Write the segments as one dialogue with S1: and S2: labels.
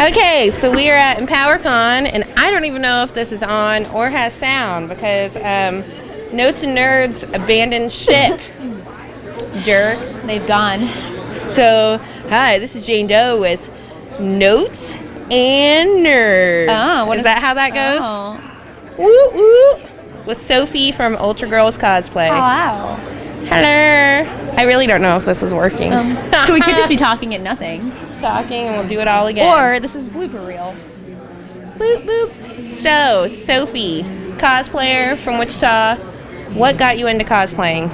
S1: Okay, so we are at EmpowerCon, and I don't even know if this is on or has sound because Notes and Nerds abandoned ship. Jerks.
S2: They've gone.
S1: So, hi, this is JaneDoe with Notes and Nerds.
S2: Oh,
S1: is that how that goes?
S2: Oh.
S1: Woo woo. With Sophie from UltraGirls Cosplay.
S2: Hello.
S1: Hello. I really don't know if this is working.
S2: So we could just be talking at nothing.
S1: Talking, and we'll do it all again.
S2: Or this is blooper reel.
S1: Boop, boop. So, Sophie, cosplayer from Wichita. What got you into cosplaying?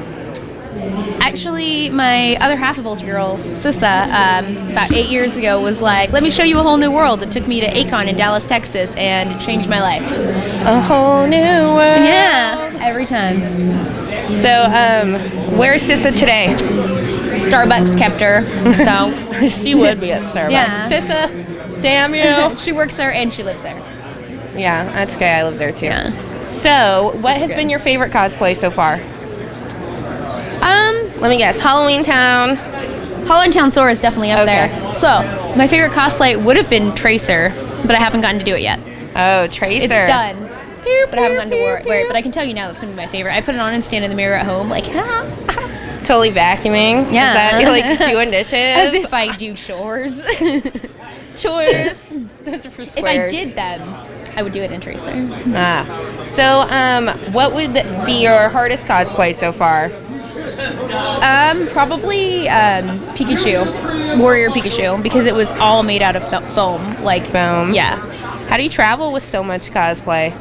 S2: Actually, my other half of UltraGirls, Sissa, about 8 years ago was like, let me show you a whole new world. It took me to ACON in Dallas, Texas, and it changed my life.
S1: A whole new world.
S2: Yeah, every time.
S1: So, where's Sissa today?
S2: Starbucks kept her, so.
S1: She would be at Starbucks.
S2: Yeah.
S1: Sissa, damn you.
S2: She works there and she lives there.
S1: Yeah, that's okay. I live there too.
S2: Yeah.
S1: So, what has
S2: good.
S1: been your favorite cosplay so far? Let me guess. Halloween Town.
S2: Halloween Town Soar is definitely up
S1: Okay.
S2: there. So, my favorite cosplay would have been Tracer, but I haven't gotten to do it yet.
S1: Oh, Tracer.
S2: It's done. But I haven't gotten to wear it. But I can tell you now that's going to be my favorite. I put it on and stand in the mirror at home like,
S1: Totally vacuuming.
S2: Yeah.
S1: Is that like doing dishes?
S2: as if I do chores.
S1: Chores. Those are for squares.
S2: If I did them, I would do it in Tracer.
S1: So, what would be your hardest cosplay so far?
S2: Probably Pikachu, Warrior Pikachu, because it was all made out of foam. Like
S1: Foam.
S2: Yeah.
S1: How do you travel with so much cosplay?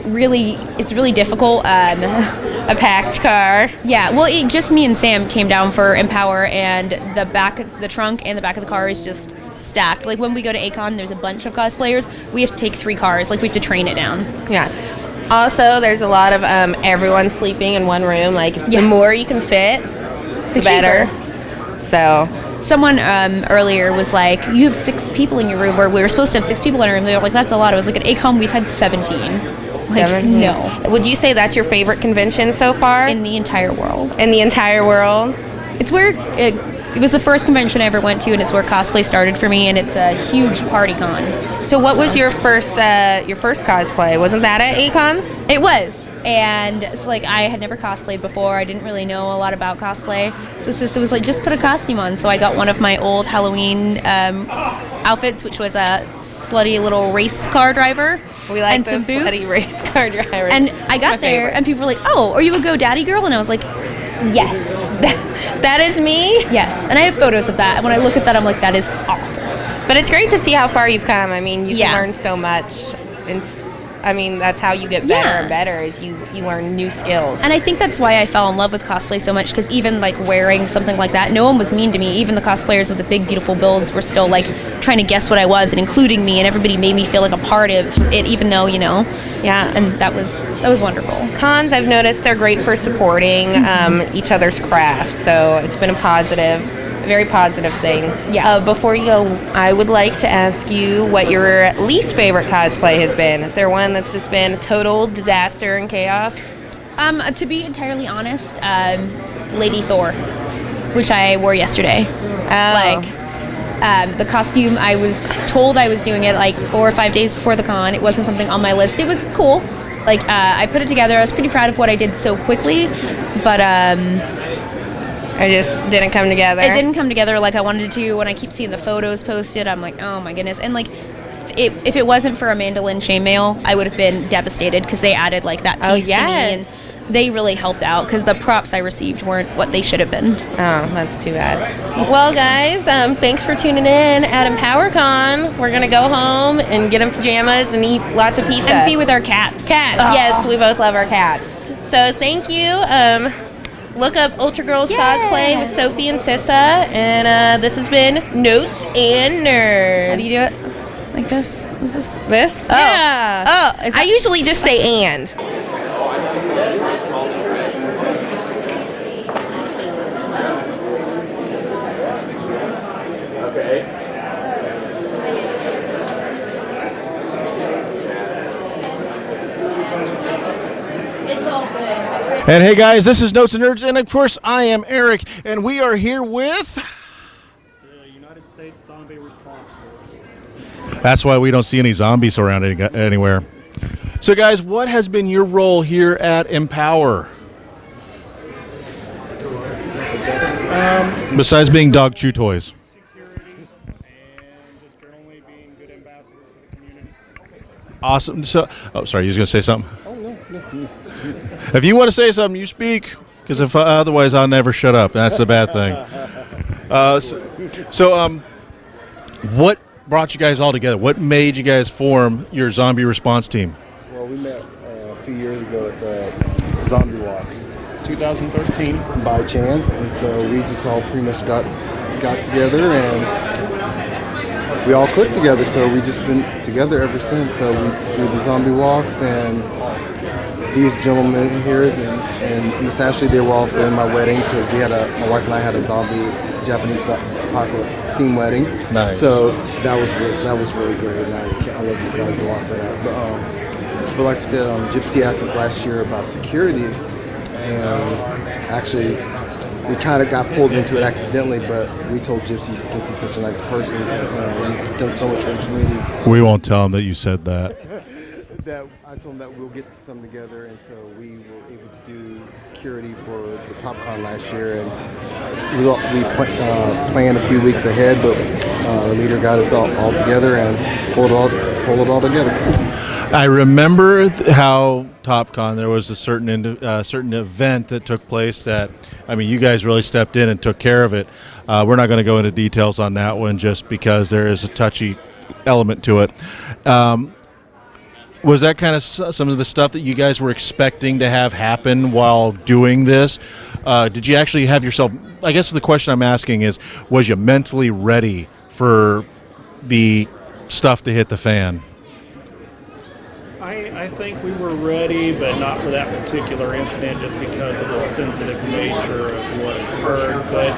S2: Really, it's really difficult.
S1: A packed car.
S2: Yeah, well, just me and Sam came down for Empower, and the trunk and the back of the car is just stacked. Like when we go to ACON, there's a bunch of cosplayers. We have to take 3 cars. Like we have to train it down.
S1: Yeah. Also, there's a lot of everyone sleeping in one room. Like, the more you can fit, the better. So.
S2: Someone earlier was like, you have 6 people in your room, where we were supposed to have 6 people in our room. They were like, that's a lot. I was like, at ACON, we've had 17. Like,
S1: 17.
S2: No.
S1: Would you say that's your favorite convention so far?
S2: In the entire world.
S1: In the entire world?
S2: It's where it was the first convention I ever went to, and it's where cosplay started for me, and it's a huge party con.
S1: So what was your first cosplay? Wasn't that at ACON?
S2: It was. And so, like, I had never cosplayed before. I didn't really know a lot about cosplay. So Sister was like, just put a costume on. So I got one of my old Halloween outfits, which was a slutty little race car driver.
S1: We like
S2: and
S1: those
S2: some boots.
S1: slutty race car drivers.
S2: And I got there,
S1: favorite.
S2: and people were like, oh, are you a GoDaddy girl? And I was like, yes.
S1: That is me?
S2: Yes. And I have photos of that. And when I look at that, I'm like, that is awful.
S1: But it's great to see how far you've come. I mean, you
S2: Yeah.
S1: can learn so much. And I mean, that's how you get better
S2: Yeah.
S1: and better, is you learn new skills.
S2: And I think that's why I fell in love with cosplay so much, because even like wearing something like that, no one was mean to me. Even the cosplayers with the big, beautiful builds were still like trying to guess what I was and including me, and everybody made me feel like a part of it, even though, you know.
S1: Yeah.
S2: And that was wonderful.
S1: Cons, I've noticed they're great for supporting each other's crafts, so it's been a very positive thing.
S2: Yeah.
S1: Before you go, I would like to ask you what your least favorite cosplay has been. Is there one that's just been a total disaster and chaos?
S2: To be entirely honest, Lady Thor, which I wore yesterday.
S1: Oh.
S2: Like, the costume, I was told I was doing it like 4 or 5 days before the con. It wasn't something on my list. It was cool. Like, I put it together. I was pretty proud of what I did so quickly, but
S1: It just didn't come together.
S2: it didn't come together like I wanted it to. When I keep seeing the photos posted, I'm like, oh my goodness. And like, if it wasn't for Amanda Lynn chainmail, I would have been devastated, because they added like that piece to me, and they really helped out, because the props I received weren't what they should have been.
S1: Oh, that's too bad. Well, guys, thanks for tuning in at EmpowerCon. We're going to go home and get in pajamas and eat lots of pizza.
S2: And be with our cats.
S1: Cats,
S2: Oh.
S1: yes, we both love our cats. So thank you. Look up UltraGirls Cosplay with Sophie and Sissa. And this has been Notes and Nerds.
S2: How do you do it? Like this? Is this?
S1: This?
S2: Oh.
S1: Yeah.
S2: Oh, is
S1: I
S2: that-
S1: usually just say and.
S2: It's all good.
S3: And hey guys, this is Notes and Nerds, and of course I am Eric, and we are here with
S4: the United States Zombie Response Force.
S3: That's why we don't see any zombies around anywhere. So, guys, what has been your role here at Empower? Besides being dog chew toys.
S4: Security and just generally being good ambassadors for the community.
S3: Awesome. So, sorry, you was going to say something?
S4: Oh, no.
S3: If you want to say something, you speak. Because if otherwise, I'll never shut up. That's the bad thing. What brought you guys all together? What made you guys form your zombie response team?
S5: Well, we met a few years ago at the Zombie Walk
S4: 2013.
S5: by chance, and so we just all pretty much got together and we all clicked together. So we just been together ever since. So we do the zombie walks, and these gentlemen here and Miss Ashley, they were also in my wedding because my wife and I had a zombie Japanese apocalypse theme wedding.
S3: Nice.
S5: So that was really great. And I love these guys a lot for that. But like I said, Gypsy asked us last year about security, and actually we kind of got pulled into it accidentally. But we told Gypsy, since he's such a nice person, he's done so much for the community.
S3: We won't tell him that you said that.
S5: That I told him that we'll get some together, and so we were able to do security for the TopCon last year, and we planned a few weeks ahead, but our leader got us all together and pulled it all together.
S3: I remember how TopCon, there was a certain event that took place that, I mean, you guys really stepped in and took care of it. We're not going to go into details on that one just because there is a touchy element to it. Was that kind of some of the stuff that you guys were expecting to have happen while doing this? Did you actually have yourself, I guess the question I'm asking is, was you mentally ready for the stuff to hit the fan?
S4: I think we were ready, but not for that particular incident just because of the sensitive nature of what occurred. But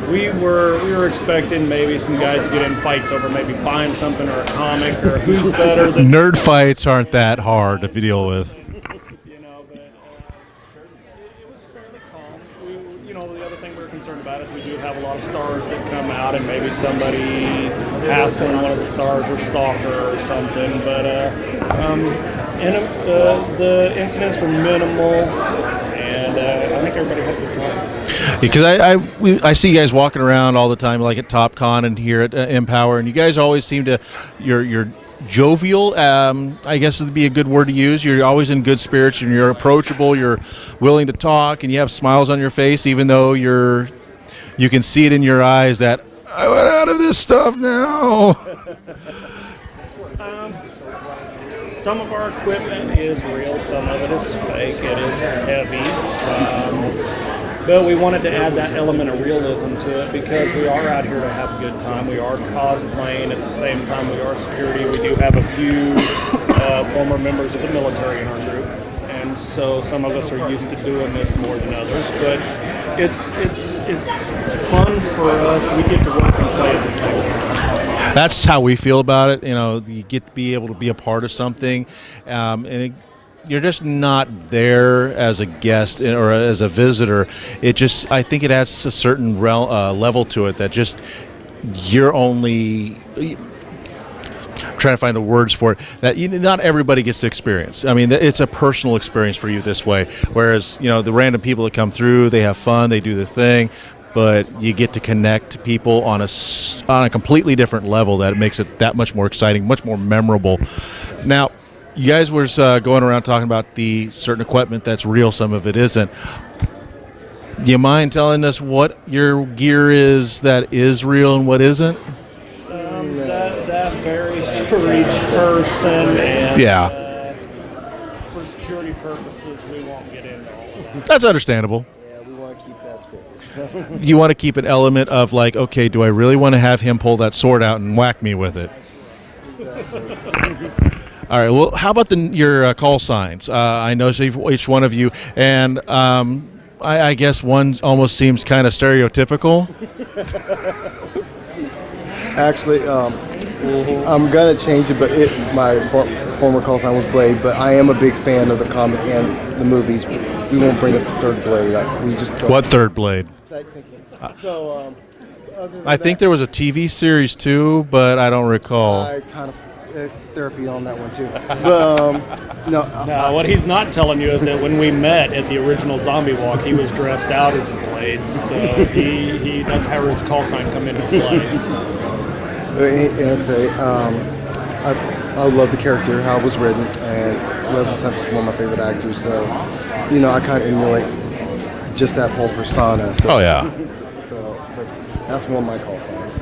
S4: we were expecting maybe some guys to get in fights over maybe buying something or a comic or who's better than
S3: Nerd fights aren't that hard to deal with.
S4: you know, but it was fairly calm. The other thing we were concerned about is we do have a lot of stars that come out, and maybe somebody hassling one of the stars or stalker or something. But the incidents were minimal, and I think everybody had a good time.
S3: Because I see you guys walking around all the time, like at TopCon and here at Empower, and you guys always seem to you're jovial. I guess would be a good word to use. You're always in good spirits, and you're approachable. You're willing to talk, and you have smiles on your face, even though you can see it in your eyes that I went out of this stuff now.
S4: Some of our equipment is real, some of it is fake. It is heavy. But we wanted to add that element of realism to it because we are out here to have a good time. We are cosplaying at the same time we are security. We do have a few former members of the military in our group, and so some of us are used to doing this more than others. But it's fun for us. We get to work and play at the same time.
S3: That's how we feel about it. You get to be able to be a part of something, you're just not there as a guest or as a visitor. I think it adds a certain level to it that just you're only. I'm trying to find the words for it that not everybody gets to experience. I mean, it's a personal experience for you this way. Whereas the random people that come through, they have fun, they do their thing, but you get to connect to people on a completely different level that makes it that much more exciting, much more memorable. Now, you guys were going around talking about the certain equipment that's real, some of it isn't. Do you mind telling us what your gear is that is real and what isn't?
S4: That varies for each person, and for security purposes, we won't get into all of that.
S3: That's understandable.
S5: Yeah, we want to keep that safe.
S3: You want to keep an element of like, okay, do I really want to have him pull that sword out and whack me with it?
S5: Exactly.
S3: All right. Well, how about your call signs? I know each one of you, and I guess one almost seems kind of stereotypical.
S5: Actually, I'm gonna change it, but my former call sign was Blade. But I am a big fan of the comic and the movies. We won't bring up the third Blade. We just don't.
S3: What third Blade?
S5: So, other than
S3: I think there was a TV series too, but I don't recall.
S5: I kind of therapy on that one too. But no.
S4: Now, what he's not telling you is that when we met at the original Zombie Walk, he was dressed out as a Blade, so he that's how his call sign come into play.
S5: I love the character, how it was written, and Leslie Simpson's one of my favorite actors. So, I kind of emulate just that whole persona. So,
S3: Oh yeah.
S5: But that's one of my call signs.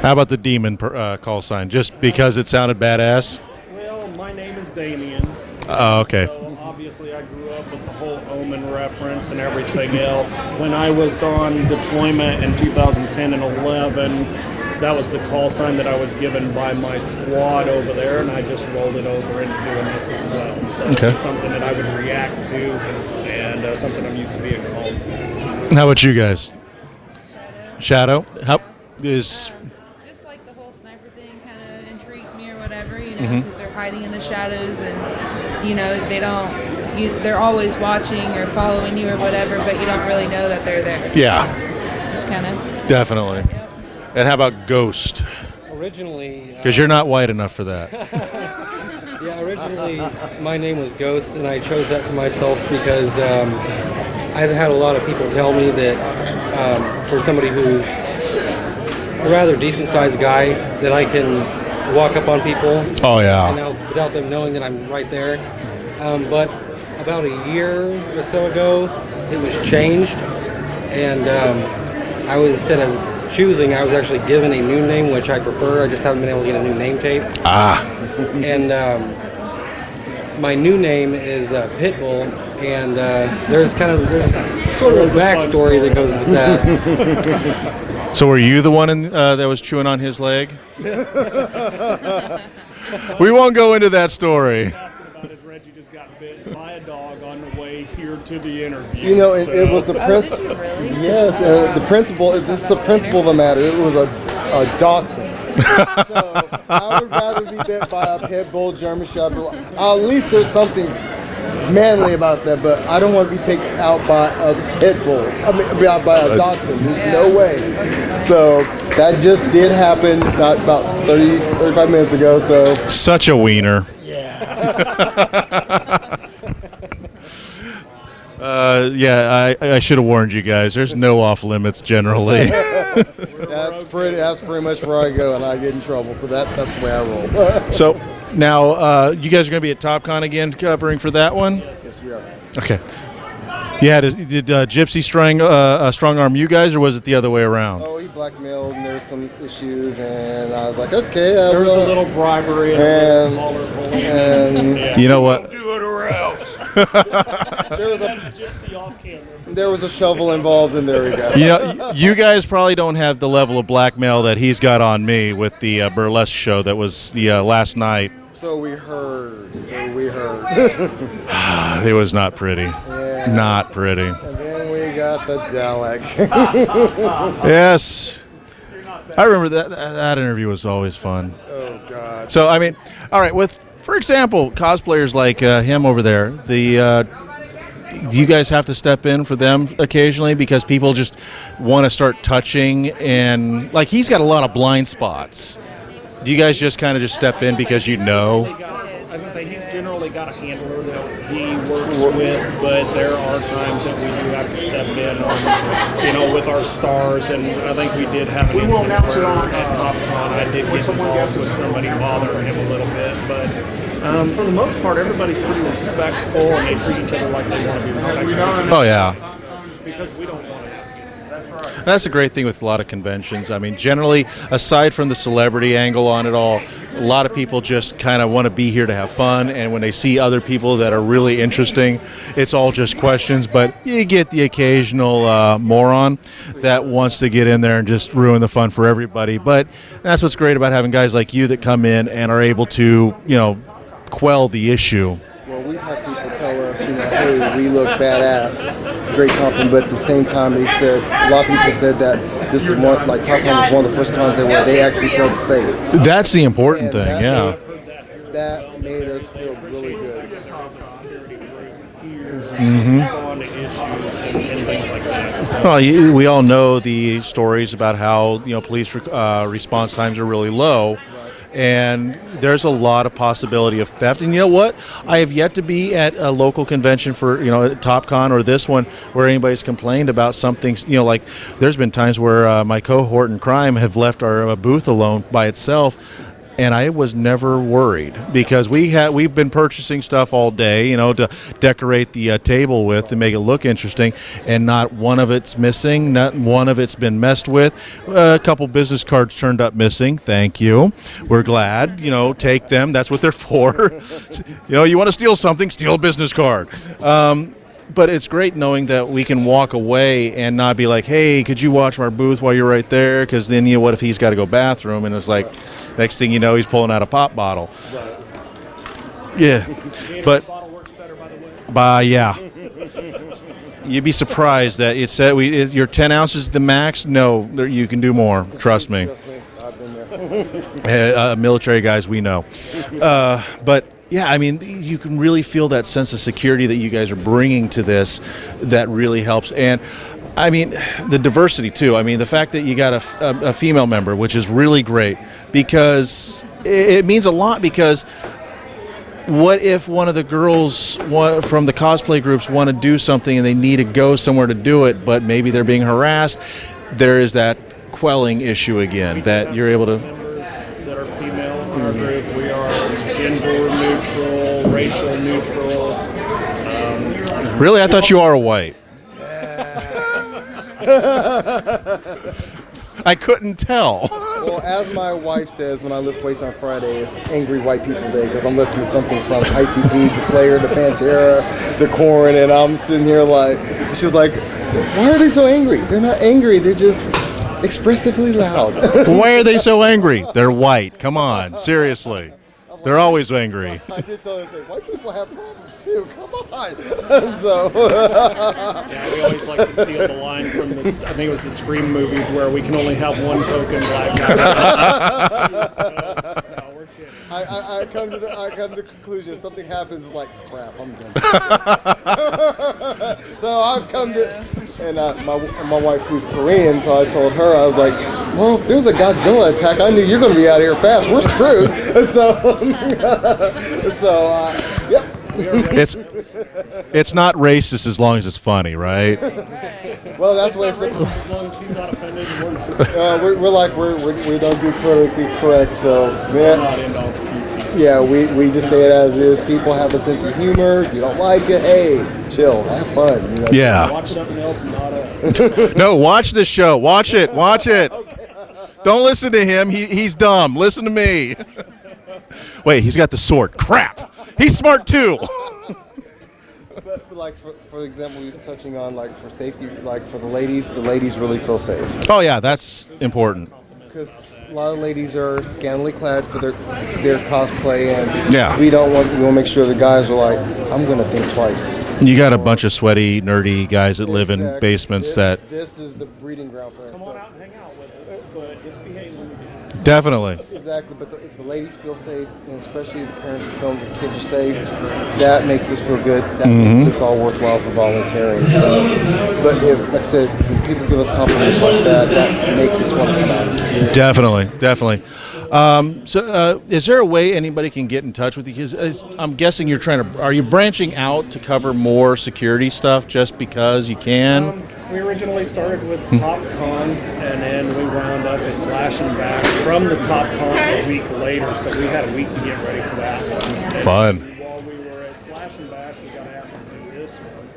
S3: How about the demon call sign? Just because it sounded badass?
S4: Well, my name is Damien.
S3: Oh, okay.
S4: So obviously I grew up with the whole Omen reference and everything else. When I was on deployment in 2010 and 11, that was the call sign that I was given by my squad over there, and I just rolled it over into doing this as well. So it's something that I would react to, and something I'm used to being called.
S3: How about you guys? Shadow? How is...
S6: Just like the whole sniper thing kind of intrigues me or whatever, because they're hiding in the shadows and, they're always watching or following you or whatever, but you don't really know that they're there.
S3: Yeah.
S6: Just kind of.
S3: Definitely.
S6: Yep.
S3: And how about Ghost?
S7: Originally,
S3: Because you're not white enough for that.
S7: originally my name was Ghost, and I chose that for myself because I've had a lot of people tell me that for somebody who's a rather decent-sized guy, that I can walk up on people.
S3: Oh yeah.
S7: Without them knowing that I'm right there. But about a year or so ago, it was changed, and I was, instead of choosing, I was actually given a new name, which I prefer. I just haven't been able to get a new name tape. And my new name is Pitbull, and there's sort of a backstory that goes with that.
S3: So were you the one that was chewing on his leg? We won't go into that story.
S4: Reggie just got bit by a dog on the way here to the interview.
S5: It was the principal.
S6: Did you really?
S5: Yes, the principal. This is the principal of the matter. It was a dachshund. So I would rather be bit by a pit bull, German Shepherd. At least there's something manly about that, but I don't want to be taken out by a pit bull. I mean, by a dachshund. There's no way. So that just did happen not about 35 minutes ago. So
S3: Such a wiener. I should have warned you guys. There's no off limits generally.
S5: that's pretty much where I go, and I get in trouble. So that's the way I roll.
S3: So now you guys are going to be at TopCon again, covering for that one.
S5: Yes, we are.
S3: Okay. Yeah. Did Gypsy strong arm you guys, or was it the other way around?
S5: Oh, he blackmailed, and there's some issues, and I was like, okay.
S4: There was a little bribery
S5: and
S3: You know what?
S4: Do it or else.
S5: There was a shovel involved, and there we go.
S3: You guys probably don't have the level of blackmail that he's got on me with the burlesque show that was the last night.
S5: So we heard.
S3: It was not pretty.
S5: Yeah.
S3: Not pretty.
S5: And then we got the Dalek.
S3: Yes. I remember that interview was always fun.
S5: Oh, God.
S3: So, I mean, all right, for example, cosplayers like him over there, do you guys have to step in for them occasionally because people just want to start touching, and like he's got a lot of blind spots. Do you guys just kind of step in because you know?
S4: I was going to say, he's generally got a handler that he works with, but there are times that we do have to step in on, with our stars, and I think we did have an instance where at TopCon I did get involved with somebody bothering him a little bit, but for the most part, everybody's pretty respectful, and they treat each other like they want to be respected.
S3: Oh, yeah.
S4: Because we don't want to.
S3: That's the great thing with a lot of conventions. I mean, generally, aside from the celebrity angle on it all, a lot of people just kind of want to be here to have fun, and when they see other people that are really interesting, it's all just questions, but you get the occasional moron that wants to get in there and just ruin the fun for everybody. But that's what's great about having guys like you that come in and are able to, quell the issue.
S5: Well, we've had people tell us, hey, we look badass. Great compliment, but at the same time, they said, a lot of people said that this is TopCon was one of the first cons where they actually felt safe.
S3: That's the important thing, yeah.
S5: That made us feel really good.
S3: Well, we all know the stories about how police response times are really low, and there's a lot of possibility of theft. And you know what? I have yet to be at a local convention for, TopCon or this one where anybody's complained about something. Like there's been times where my cohort in crime have left our booth alone by itself. And I was never worried because we've been purchasing stuff all day, to decorate the table with to make it look interesting, and not one of it's missing, not one of it's been messed with. A couple business cards turned up missing. Thank you. We're glad. Take them. That's what they're for. You want to steal something, steal a business card. But it's great knowing that we can walk away and not be like, hey, could you watch our booth while you're right there? Because then, what if he's got to go bathroom? And it's like, next thing you know, he's pulling out a pop bottle.
S4: Right.
S3: Yeah. But,
S4: bottle works better, by the way.
S3: yeah. You'd be surprised that it said your 10 ounces the max. No, you can do more. Trust me.
S5: I've been there.
S3: Military guys, we know. But yeah, I mean, you can really feel that sense of security that you guys are bringing to this. That really helps. And I mean, the diversity too. I mean, the fact that you got a female member, which is really great, because it means a lot. Because what if one of the girls from the cosplay groups want to do something and they need to go somewhere to do it, but maybe they're being harassed? There is that quelling issue again that you're able to.
S4: Members that are female in our group, we are gender neutral, racial neutral.
S3: Really, I thought you are white. I couldn't tell.
S5: Well, as my wife says, when I lift weights on Friday, it's Angry White People Day because I'm listening to something from ICP to Slayer to Pantera to Korn, and I'm sitting here like, she's like, why are they so angry? They're not angry. They're just expressively loud.
S3: Why are they so angry? They're white. Come on, seriously. They're always angry.
S5: I did tell her, white people have problems too. Come on. So.
S4: Yeah, we always like to steal the line from this. I think it was the Scream movies where we can only have one token black guy. No, we're kidding.
S5: I come to the conclusion. If something happens, it's like crap. I'm done. So I've come to, and my wife who's Korean, so I told her, I was like, well, if there's a Godzilla attack, I knew you're going to be out of here fast. We're screwed. Yep.
S3: It's not racist as long as it's funny, right?
S5: Well, that's what it's.
S4: As long as he's not offended,
S5: we don't do politically correct, so
S4: we're not into all the PCs.
S5: yeah, we just say it as is. People have a sense of humor. If you don't like it, hey, chill, have fun.
S3: Yeah.
S4: Watch something else and not us.
S3: No, watch this show. Watch it. Don't listen to him. He's dumb. Listen to me. Wait, he's got the sword. Crap. He's smart too.
S5: But like for example, we was touching on like for safety, like for the ladies really feel safe.
S3: Oh yeah, that's important.
S5: Because a lot of ladies are scantily clad for their cosplay, and
S3: Yeah.
S5: we want to make sure the guys are like, I'm gonna think twice.
S3: You got a bunch of sweaty, nerdy guys that live in basements that.
S5: This is the breeding ground for us.
S4: Come on out and hang out with us, but just behave when we do.
S3: Definitely.
S5: Exactly, but if the ladies feel safe, and especially the parents who film the kids are safe, that makes us feel good. That makes us all worthwhile for volunteering. So, but like I said, when people give us compliments like that, that makes us want to come out.
S3: Definitely. So, is there a way anybody can get in touch with you? Because I'm guessing are you branching out to cover more security stuff just because you can?
S4: We originally started with TopCon, and then we wound up at Slash and Bash from the TopCon a week later, so we had a week to get ready for that one. And
S3: Fun.
S4: while we were at Slash and Bash, we got asked to do this one,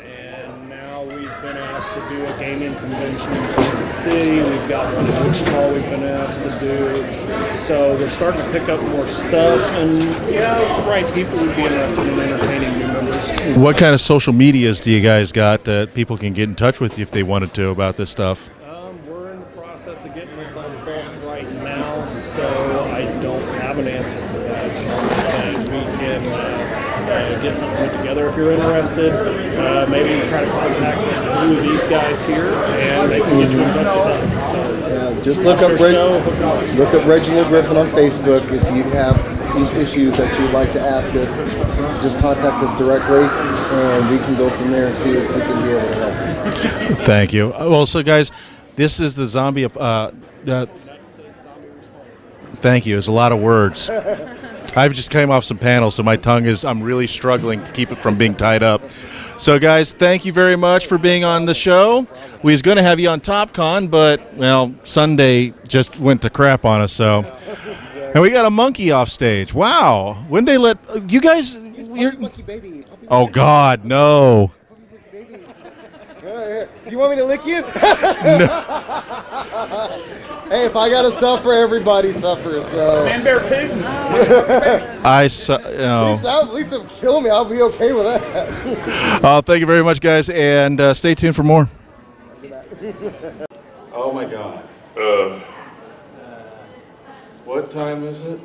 S4: and now we've been asked to do a gaming convention in Kansas City. We've got one in Wichita we've been asked to do. So we're starting to pick up more stuff, and yeah, the right people would be interested in entertaining new members.
S3: What kind of social medias do you guys got that people can get in touch with you if they wanted to about this stuff?
S4: We're in the process of getting this unfolded right now, so I don't have an answer for that. And we can get something put together if you're interested. Maybe try to contact us through these guys here, and they can get you in touch with us. So,
S5: Just look up Reginald Griffin on Facebook. If you have these issues that you'd like to ask us, just contact us directly, and we can go from there and see if we can be able to help.
S3: Thank you. Well, so guys, this is the zombie. Thank you. It's a lot of words. I've just came off some panels, so I'm really struggling to keep it from being tied up. So, guys, thank you very much for being on the show. We was going to have you on TopCon, but, well, Sunday just went to crap on us, so. And we got a monkey off stage. Wow. When they let you guys. Oh, God, no.
S5: Do you want me to lick you? No. Hey, if I gotta suffer, everybody suffers. So.
S4: Man, bear, pig.
S5: At least they'll kill me. I'll be okay with that.
S3: Thank you very much, guys, and stay tuned for more. Oh my God. What time is it?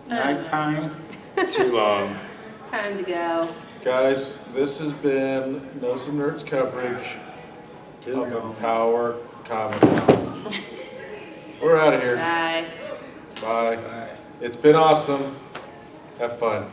S8: Nighttime. Too long.
S1: Time to go.
S3: Guys, this has been Notes and Nerds coverage of Empower Comic-Con. We're out of here.
S1: Bye.
S3: Bye. It's been awesome. Have fun.